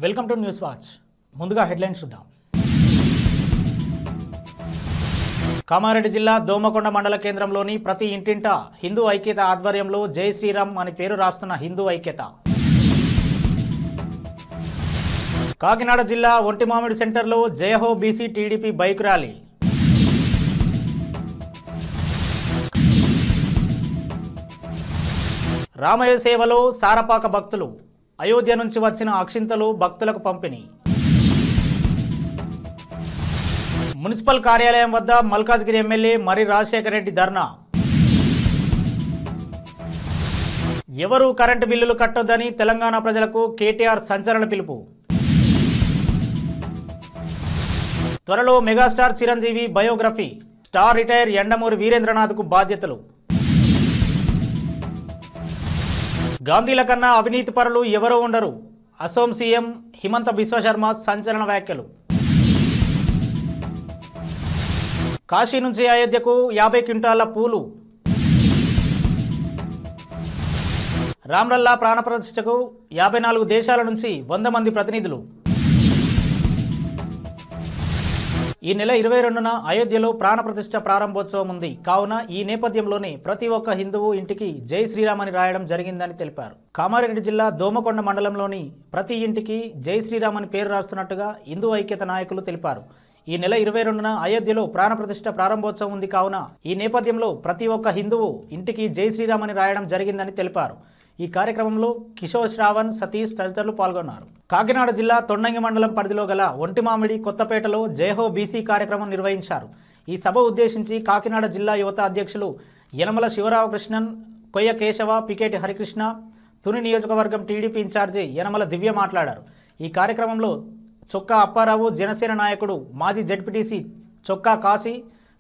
Welcome to news watch. ముందుగా headlines చూద్దాం. కామారెడ్డి జిల్లా దోమకొండ మండల కేంద్రంలోని ప్రతి ఇంటింట హిందూ ఐక్యత ఆధ్వర్యంలో జై శ్రీరామ్ అని పేరు రాస్తున్న హిందూ ఐక్యత. కాకినాడ జిల్లా ఒంటిమామిడి సెంటర్లో జయహో BC TDP bike rally. Ramayya సేవలో సారపాక భక్తులు. అయోధ్య నుంచి వచ్చిన అక్షింతలు భక్తులకు పంపిణీ. మున్సిపల్ కార్యాలయం వద్ద మల్కాజ్గిరి ఎమ్మెల్యే మరి రాజశేఖర రెడ్డి ధర్నా. ఎవరూ కరెంటు బిల్లులు కట్టొద్దని తెలంగాణ ప్రజలకు కేటీఆర్ సంచలన పిలుపు. త్వరలో megastar Chiranjeevi biography. Star writer Yandamuri వీరేంద్రనాథ్కు బాధ్యతలు. గాంధీల కన్నా అవినీతి పరులు ఎవరో ఉండరు. అసోం సీఎం హిమంత బిశ్వశర్మ సంచలన వ్యాఖ్యలు. కాశీ నుంచి అయోధ్యకు 50 క్వింటాల పూలు. రామ్లల్లా ప్రాణప్రతిష్ఠకు 54 దేశాల నుంచి 100 మంది ప్రతినిధులు. ఈ నెల 22న అయోధ్యలో ప్రాణప్రతిష్ఠ ప్రారంభోత్సవం ఉంది. కావున ఈ నేపథ్యంలోనే ప్రతి ఒక్క హిందువు ఇంటికి జై శ్రీరామ్ అని రాయడం జరిగిందని తెలిపారు. కామారెడ్డి జిల్లా దోమకొండ మండలంలోని ప్రతి ఇంటికి జై శ్రీరామ్ అని పేరు రాస్తున్నట్టుగా హిందూ ఐక్యత నాయకులు తెలిపారు. ఈ నెల 22న అయోధ్యలో ప్రాణప్రతిష్ఠ ప్రారంభోత్సవం ఉంది. కావున ఈ నేపథ్యంలో ప్రతి ఒక్క హిందువు ఇంటికి జై శ్రీరామ్ అని రాయడం జరిగిందని తెలిపారు. ఈ కార్యక్రమంలో కిషోర్ శ్రావణ్, సతీష్ తదితరులు పాల్గొన్నారు. కాకినాడ జిల్లా తొండంగి మండలం పరిధిలో గల ఒంటిమామిడి కొత్తపేటలో జయహో బీసీ కార్యక్రమం నిర్వహించారు. ఈ సభ ఉద్దేశించి కాకినాడ జిల్లా యువత అధ్యక్షులు యనమల శివరామకృష్ణన్, కొయ్య కేశవ, పికేటి హరికృష్ణ, తుని నియోజకవర్గం టీడీపీ ఇన్ఛార్జి యనమల దివ్య మాట్లాడారు. ఈ కార్యక్రమంలో చొక్కా అప్పారావు, జనసేన నాయకుడు మాజీ జడ్పీటీసీ చొక్కా కాశీ,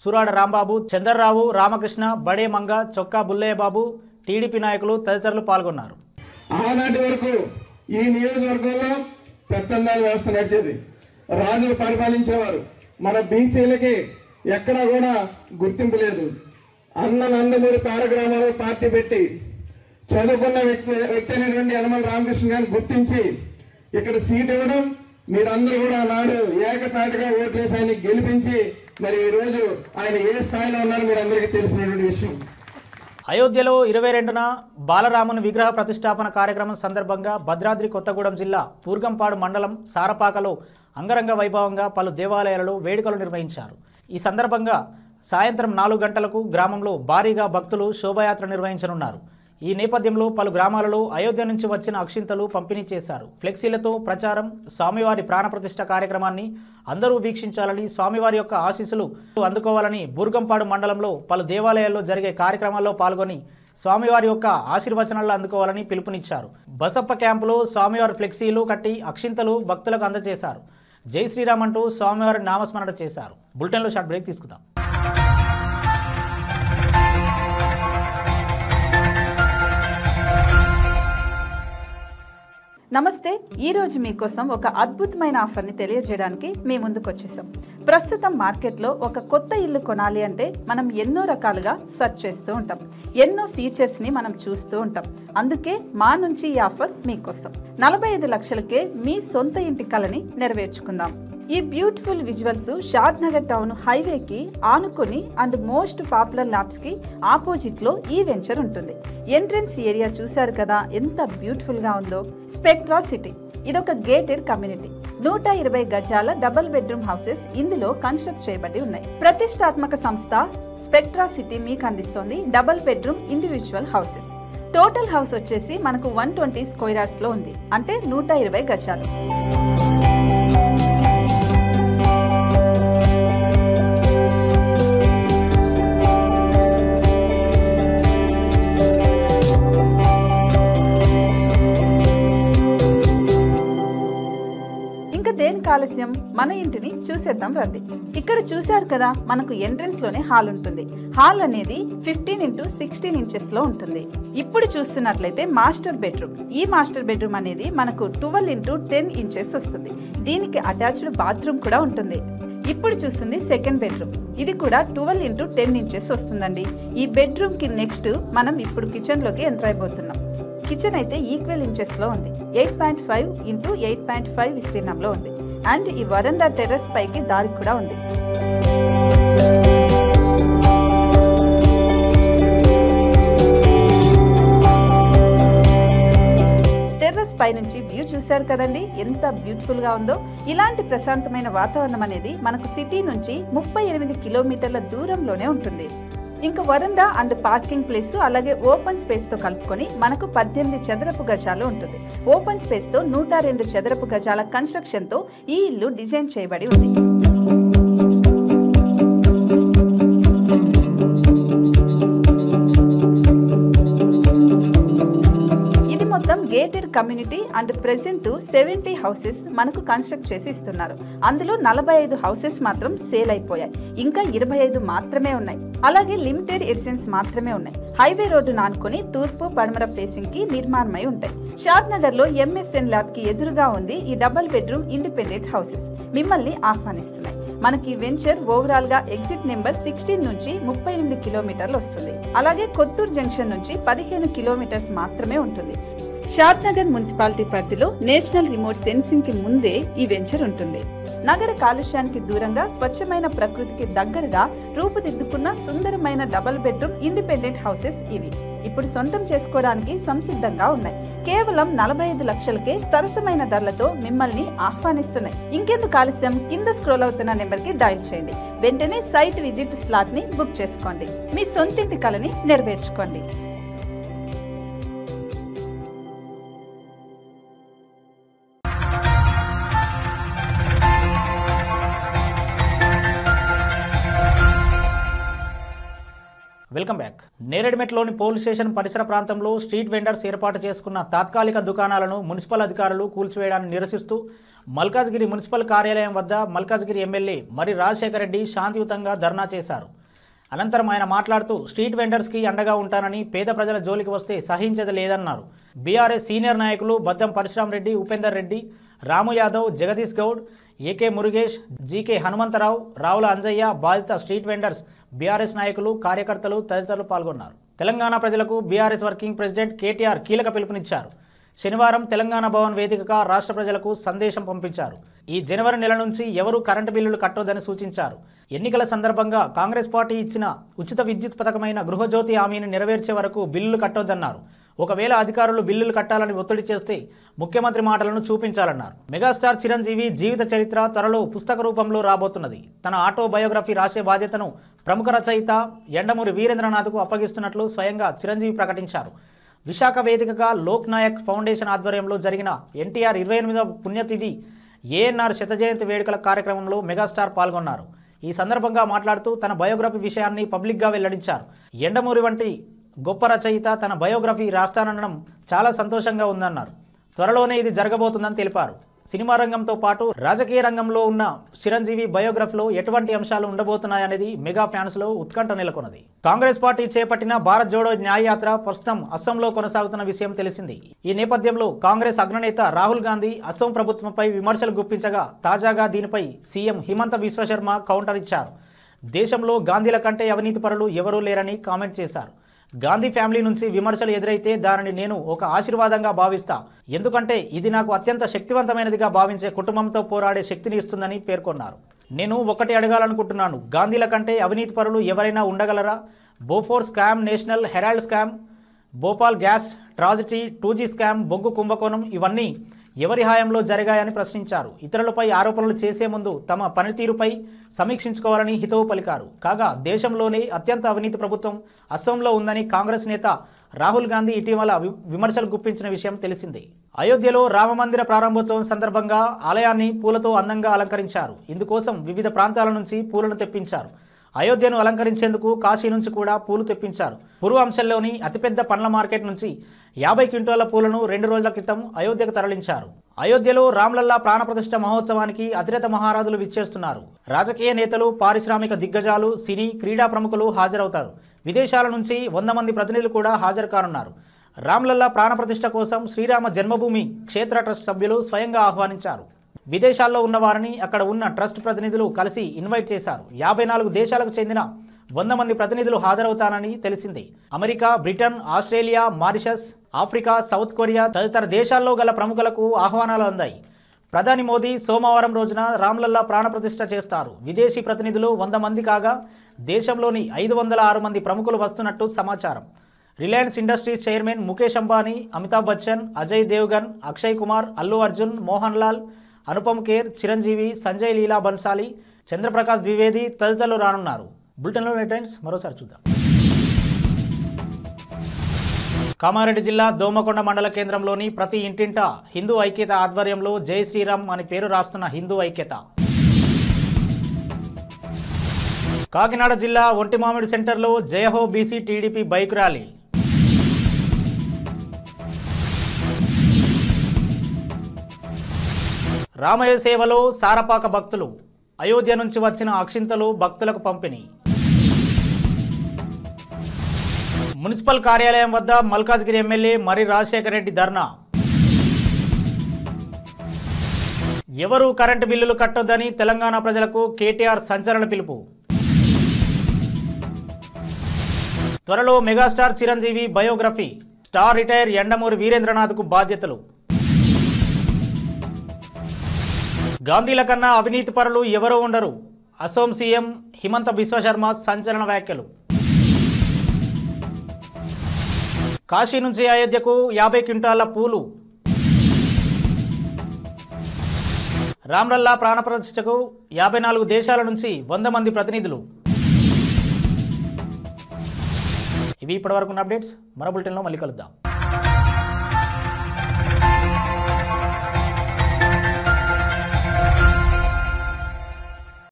సురాడ రాంబాబు, చందర్రావు, రామకృష్ణ, బడే మంగ, చొక్కా బుల్లయ్య బాబు, టీడీపీ నాయకులు తదితరులు పాల్గొన్నారు. ఆనాటి వరకు ఈ నియోజకవర్గంలో పెత్తందాల వ్యవస్థ నడిచేది. రాజులు పరిపాలించేవారు. మన బీసీలకి ఎక్కడా కూడా గుర్తింపు లేదు. నందమూరి తారకరామారావు పార్టీ పెట్టి చదువుకున్న వ్యక్తి అయినటువంటి యనమల రామకృష్ణ గారిని గుర్తించి ఇక్కడ సీట్ ఇవ్వడం, మీరందరూ కూడా నాడు ఏకతాటిగా ఓట్లేసి ఆయన గెలిపించి మరి ఈ రోజు ఆయన ఏ స్థాయిలో ఉన్నారో మీరందరికీ తెలిసినటువంటి విషయం. అయోధ్యలో 22న బాలరాముని విగ్రహ ప్రతిష్టాపన కార్యక్రమం సందర్భంగా భద్రాద్రి కొత్తగూడెం జిల్లా పూర్గంపాడు మండలం సారపాకలో అంగరంగ వైభవంగా పలు దేవాలయాలలో వేడుకలు నిర్వహించారు. ఈ సందర్భంగా సాయంత్రం 4 గంటలకు గ్రామంలో భారీగా భక్తులు శోభాయాత్ర నిర్వహించనున్నారు. ఈ నేపథ్యంలో పలు గ్రామాలలో అయోధ్య నుంచి వచ్చిన అక్షింతలు పంపిణీ చేశారు. ఫ్లెక్సీలతో ప్రచారం. స్వామివారి ప్రాణప్రతిష్ఠ కార్యక్రమాన్ని అందరూ వీక్షించాలని, స్వామివారి యొక్క ఆశీస్సులు అందుకోవాలని బూర్గంపాడు మండలంలో పలు దేవాలయాల్లో జరిగే కార్యక్రమాల్లో పాల్గొని స్వామివారి యొక్క ఆశీర్వచనాలు అందుకోవాలని పిలుపునిచ్చారు. బసప్ప క్యాంపులో స్వామివారి ఫ్లెక్సీలు కట్టి అక్షింతలు భక్తులకు అందజేశారు. జై శ్రీరామ్ అంటూ స్వామివారి నామస్మరణ చేశారు. బులెటిన్లో షార్ట్ బ్రేక్ తీసుకుందాం. నమస్తే. ఈ రోజు మీకోసం ఒక అద్భుతమైన ఆఫర్ని తెలియజేయడానికి మీ ముందుకు వచ్చేసాం. ప్రస్తుతం మార్కెట్లో ఒక కొత్త ఇల్లు కొనాలి అంటే మనం ఎన్నో రకాలుగా సెర్చ్ చేస్తూ ఉంటాం. ఎన్నో ఫీచర్స్ని మనం చూస్తూ ఉంటాం. అందుకే మా నుంచి ఈ ఆఫర్ మీకోసం. 45 లక్షలకే మీ సొంత ఇంటి కలని నెరవేర్చుకుందాం. ఈ బ్యూటిఫుల్ విజువల్స్ షాద్ నగర్ టౌన్ హైవేకి ఆనుకొని అండ్ మోస్ట్ పాపులర్ ల్యాబ్స్ కి ఆపోజిట్ లో ఈ వెంచర్ ఉంటుంది. ఎంట్రన్స్ ఏరియా చూశారు కదా ఎంత బ్యూటిఫుల్ గా ఉందో. స్పెక్ట్రా సిటీ ఇదొక గేటెడ్ కమ్యూనిటీ. 120 గజాల డబుల్ బెడ్రూమ్ హౌసెస్ ఇందులో కన్స్ట్రక్ట్ చేయబడి ఉన్నాయి. ప్రతిష్టాత్మక సంస్థ స్పెక్ట్రా సిటీ మీకు అందిస్తోంది double bedroom individual houses. Total house వచ్చేసి మనకు 120 స్క్వేర్ యార్డ్స్ లో ఉంది, అంటే 120 గజాలు. దేనికి ఆలస్యం, మన ఇంటిని చూసేద్దాం రండి. ఇక్కడ చూశారు కదా, మనకు ఎంట్రన్స్ లోనే హాల్ ఉంటుంది. హాల్ అనేది 15x16 ఇంచెస్ లో ఉంటుంది. ఇప్పుడు చూస్తున్నట్లయితే మాస్టర్ బెడ్రూమ్. ఈ మాస్టర్ బెడ్రూమ్ అనేది మనకు 12x10 ఇంచెస్ వస్తుంది. దీనికి అటాచ్డ్ బాత్రూమ్ కూడా ఉంటుంది. ఇప్పుడు చూస్తుంది సెకండ్ బెడ్రూమ్. ఇది కూడా 12x10 ఇంచెస్ వస్తుందండి. ఈ బెడ్రూమ్ కి నెక్స్ట్ మనం ఇప్పుడు కిచెన్ లోకి ఎంటర్ అయిపోతున్నాం. కిచెన్ అయితే ఈక్వల్ ఇంచెస్ లో ఉంది. 8.5x8.5 విస్తీర్ణంలో ఉంది. అండ్ ఈ వరండా టెర్రస్ పైకి దారి కూడా ఉంది. టెర్రస్ పై నుంచి వ్యూ చూశారు కదండి, ఎంత బ్యూటిఫుల్ గా ఉందో. ఇలాంటి ప్రశాంతమైన వాతావరణం అనేది మనకు సిటీ నుంచి 38 కిలోమీటర్ల దూరంలోనే ఉంటుంది. ఇంకా వరండా అండ్ పార్కింగ్ ప్లేస్ అలాగే ఓపెన్ స్పేస్ తో కలుపుకొని మనకు 18 చదరపు గజాలు ఉంటుంది. ఓపెన్ స్పేస్ తో 102 చదరపు గజాల కన్స్ట్రక్షన్ తో ఈ ఇల్లు డిజైన్ చేయబడి ఉంది. మొత్తం gated community and present 70 houses మనకు కన్స్ట్రక్ట్ చేసి ఇస్తున్నారు. అందులో 45 హౌసెస్ మాత్రం సేల్ అయిపోయాయి, ఇంకా 25 మాత్రమే ఉన్నాయి. అలాగే లిమిటెడ్ ఎడిషన్స్ మాత్రమే ఉన్నాయి. హైవే రోడ్డు నానుకొని తూర్పు పడమర ఫేసింగ్ కి నిర్మాణమై ఉంటాయి. షాద్ నగర్ లో MSN లాట్ కి ఎదురుగా ఉంది ఈ డబుల్ బెడ్రూమ్ ఇండిపెండెంట్ హౌసెస్ మిమ్మల్ని ఆహ్వానిస్తున్నాయి. మనకి వెంచర్ ఓవరాల్ గా ఎగ్జిట్ నెంబర్ 16 నుంచి 38 కిలోమీటర్లు వస్తుంది. అలాగే కొత్తూరు జంక్షన్ నుంచి 15 కిలోమీటర్స్ మాత్రమే ఉంటుంది. షాద్ నగర్ మున్సిపాలిటీ పరిధిలో నేషనల్ రిమోట్ సెన్సింగ్ కి ముందే ఈ వెంచర్ ఉంటుంది. నగర కాలుష్యానికి దూరంగా స్వచ్ఛమైన ప్రకృతికి దగ్గరగా రూపుదిద్దుకున్న సుందరమైన డబుల్ బెడ్రూమ్ ఇండిపెండెంట్ హౌసెస్ ఇవి. ఇప్పుడు సొంతం చేసుకోవడానికి సంసిద్ధంగా ఉన్నాయి. కేవలం 45 లక్షలకే సరసమైన ధరలతో మిమ్మల్ని ఆహ్వానిస్తున్నాయి. ఇంకెందుకు ఆలస్యం, కింద స్క్రోల్ అవుతున్న నెంబర్ కి డయల్ చేయండి. వెంటనే సైట్ విజిట్ స్లాట్ ని బుక్ చేసుకోండి. మీ సొంతింటి కలని నెరవేర్చుకోండి. Welcome back. నేరేడ్మెట్లోని పోలీస్ స్టేషన్ పరిసర ప్రాంతంలో స్ట్రీట్ వెండర్స్ ఏర్పాటు చేసుకున్న తాత్కాలిక దుకాణాలను మున్సిపల్ అధికారులు కూల్చివేయడాన్ని నిరసిస్తూ మల్కాజ్గిరి మున్సిపల్ కార్యాలయం వద్ద మల్కాజ్గిరి ఎమ్మెల్యే మరి రాజశేఖర రెడ్డి శాంతియుతంగా ధర్నా చేశారు. అనంతరం ఆయన మాట్లాడుతూ స్ట్రీట్ వెండర్స్కి అండగా ఉంటానని, పేద ప్రజల జోలికి వస్తే సహించేది లేదన్నారు. బీఆర్ఎస్ సీనియర్ నాయకులు బద్దం పరశురామ్ రెడ్డి, ఉపేందర్ రెడ్డి, రాము యాదవ్, జగదీష్ గౌడ్, ఏకే మురుగేష్, జీకే హనుమంతరావు, రావుల అంజయ్య, బాధిత స్ట్రీట్ వెండర్స్, బీఆర్ఎస్ నాయకులు, కార్యకర్తలు తదితరులు పాల్గొన్నారు. తెలంగాణ ప్రజలకు బీఆర్ఎస్ వర్కింగ్ ప్రెసిడెంట్ కేటీఆర్ కీలక పిలుపునిచ్చారు. శనివారం తెలంగాణ భవన్ వేదికగా రాష్ట్ర ప్రజలకు సందేశం పంపించారు. ఈ జనవరి నెల నుంచి ఎవరూ కరెంటు బిల్లులు కట్టొద్దని సూచించారు. ఎన్నికల సందర్భంగా కాంగ్రెస్ పార్టీ ఇచ్చిన ఉచిత విద్యుత్ పథకమైన గృహజ్యోతి హామీని నెరవేర్చే వరకు బిల్లులు కట్టొద్దన్నారు. ఒకవేళ అధికారులు బిల్లులు కట్టాలని ఒత్తిడి చేస్తే ముఖ్యమంత్రి మాటలను చూపించాలన్నారు. మెగాస్టార్ చిరంజీవి జీవిత చరిత్ర త్వరలో పుస్తక రూపంలో రాబోతున్నది. తన ఆటోబయోగ్రఫీ రాసే బాధ్యతను ప్రముఖ రచయిత యండమూరి వీరేంద్రనాథ్కు అప్పగిస్తున్నట్లు స్వయంగా చిరంజీవి ప్రకటించారు. విశాఖ వేదికగా లోక్ నాయక్ ఫౌండేషన్ ఆధ్వర్యంలో జరిగిన ఎన్టీఆర్ 28వ పుణ్యతిథి ఏఎన్ఆర్ శత జయంతి వేడుకల కార్యక్రమంలో మెగాస్టార్ పాల్గొన్నారు. ఈ సందర్భంగా మాట్లాడుతూ తన బయోగ్రఫీ విషయాన్ని పబ్లిక్గా వెల్లడించారు. యండమూరి వంటి గొప్ప రచయిత తన బయోగ్రఫీ రాస్తానడం చాలా సంతోషంగా ఉందన్నారు. త్వరలోనే ఇది జరగబోతుందని తెలిపారు. సినిమా రంగంతో పాటు రాజకీయ రంగంలో ఉన్న చిరంజీవి బయోగ్రఫీలో ఎటువంటి అంశాలు ఉండబోతున్నాయనేది మెగా ఫ్యాన్స్లో ఉత్కంఠ నెలకొన్నది. కాంగ్రెస్ పార్టీ చేపట్టిన భారత్ జోడో న్యాయయాత్ర ప్రస్తుతం అస్సాంలో కొనసాగుతున్న విషయం తెలిసింది. ఈ నేపథ్యంలో కాంగ్రెస్ అగ్రనేత రాహుల్ గాంధీ అస్సాం ప్రభుత్వంపై విమర్శలు గుప్పించగా తాజాగా దీనిపై సీఎం హిమంత బిశ్వశర్మ కౌంటర్ ఇచ్చారు. దేశంలో గాంధీల కంటే అవినీతి పరులు ఎవరూ లేరని కామెంట్ చేశారు. గాంధీ ఫ్యామిలీ నుంచి విమర్శలు ఎదురైతే దానిని నేను ఒక ఆశీర్వాదంగా భావిస్తా, ఎందుకంటే ఇది నాకు అత్యంత శక్తివంతమైనదిగా భావించే కుటుంబంతో పోరాడే శక్తిని ఇస్తుందని పేర్కొన్నారు. నేను ఒకటి అడగాలనుకుంటున్నాను, గాంధీల కంటే అవినీతి పరులు ఎవరైనా ఉండగలరా? Bofors scam, National Herald scam, Bhopal gas tragedy, 2G scam, బొగ్గు కుంభకోణం ఇవన్నీ ఎవరి హాయంలో జరిగాయని ప్రశ్నించారు. ఇతరులపై ఆరోపణలు చేసే ముందు తమ పనితీరుపై సమీక్షించుకోవాలని హితవు పలికారు. కాగా దేశంలోనే అత్యంత అవినీతి ప్రభుత్వం అస్సాంలో ఉందని కాంగ్రెస్ నేత రాహుల్ గాంధీ ఇటీవల విమర్శలు గుప్పించిన విషయం తెలిసిందే. అయోధ్యలో రామమందిర ప్రారంభోత్సవం సందర్భంగా ఆలయాన్ని పూలతో అందంగా అలంకరించారు. ఇందుకోసం వివిధ ప్రాంతాల నుంచి పూలను తెప్పించారు. అయోధ్యను అలంకరించేందుకు కాశీ నుంచి కూడా పూలు తెప్పించారు. పూర్వాంచల్లోని అతిపెద్ద పండ్ల మార్కెట్ నుంచి 50 క్వింటాల పూలను 2 రోజుల క్రితం అయోధ్యకు తరలించారు. అయోధ్యలో రామ్లల్లా ప్రాణప్రతిష్ఠ మహోత్సవానికి అతిరథ మహారాజులు విచ్చేస్తున్నారు. రాజకీయ నేతలు, పారిశ్రామిక దిగ్గజాలు, సినీ, క్రీడా ప్రముఖులు హాజరవుతారు. విదేశాల నుంచి 100 మంది ప్రతినిధులు కూడా హాజరు కానున్నారు. రామ్లల్లా ప్రాణప్రతిష్ఠ కోసం శ్రీరామ జన్మభూమి క్షేత్ర ట్రస్ట్ సభ్యులు స్వయంగా ఆహ్వానించారు. విదేశాల్లో ఉన్న వారిని అక్కడ ఉన్న ట్రస్ట్ ప్రతినిధులు కలిసి ఇన్వైట్ చేశారు. 54 దేశాలకు చెందిన 100 మంది ప్రతినిధులు హాజరవుతానని తెలిసింది. America, Britain, Australia, Mauritius, Africa, south Korea తదితర దేశాల్లో గల ప్రముఖులకు ఆహ్వానాలు అందాయి. ప్రధాని మోదీ సోమవారం రోజున రామ్లల్లా ప్రాణప్రతిష్ఠ చేస్తారు. విదేశీ ప్రతినిధులు 100 మంది కాగా దేశంలోని 506 మంది ప్రముఖులు వస్తున్నట్టు సమాచారం. Reliance Industries chairman Mukesh Ambani, Amitabh Bachchan, Ajay Devgan, Akshay Kumar, Allu Arjun, Mohan Lal, Anupam Kher, Chiranjeevi, Sanjay Leela Bhansali, Chandraprakash Dwivedi తదితరులు రానున్నారు. బులెటిన్లో హెడ్లైన్స్ మరోసారి చూద్దాం. కామారెడ్డి జిల్లా దోమకొండ మండల కేంద్రంలోని ప్రతి ఇంటింట హిందూ ఐక్యత ఆధ్వర్యంలో జై శ్రీరామ్ అని పేరు రాస్తున్న హిందూ ఐక్యత. కాకినాడ జిల్లా ఒంటిమామిడి సెంటర్లో జయహో BC TDP bike rally. Ramayya సేవలో సారపాక భక్తులు. అయోధ్య నుంచి వచ్చిన అక్షింతలు భక్తులకు పంపిణీ. మున్సిపల్ కార్యాలయం వద్ద మల్కాజ్గిరి ఎమ్మెల్యే మరి రాజశేఖర రెడ్డి ధర్నా. ఎవరూ కరెంటు బిల్లులు కట్టొద్దని తెలంగాణ ప్రజలకు కేటీఆర్ సంచలన పిలుపు. త్వరలో megastar Chiranjeevi biography. Star writer Yandamuri వీరేంద్రనాథ్కు బాధ్యతలు. గాంధీల కన్నా అవినీతి పరులు ఎవరూ ఉండరు. అసోం సీఎం హిమంత బిశ్వ శర్మ సంచలన వ్యాఖ్యలు. కాశీ నుంచి అయోధ్యకు 50 క్వింటాల పూలు. రామ్లల్లా ప్రాణప్రతిష్ఠకు 54 దేశాల నుంచి 100 మంది ప్రతినిధులు. ఇవి ఇప్పటివరకు ఉన్న అప్డేట్స్. మరో బులెటిన్లో మళ్ళీ కలుద్దాం.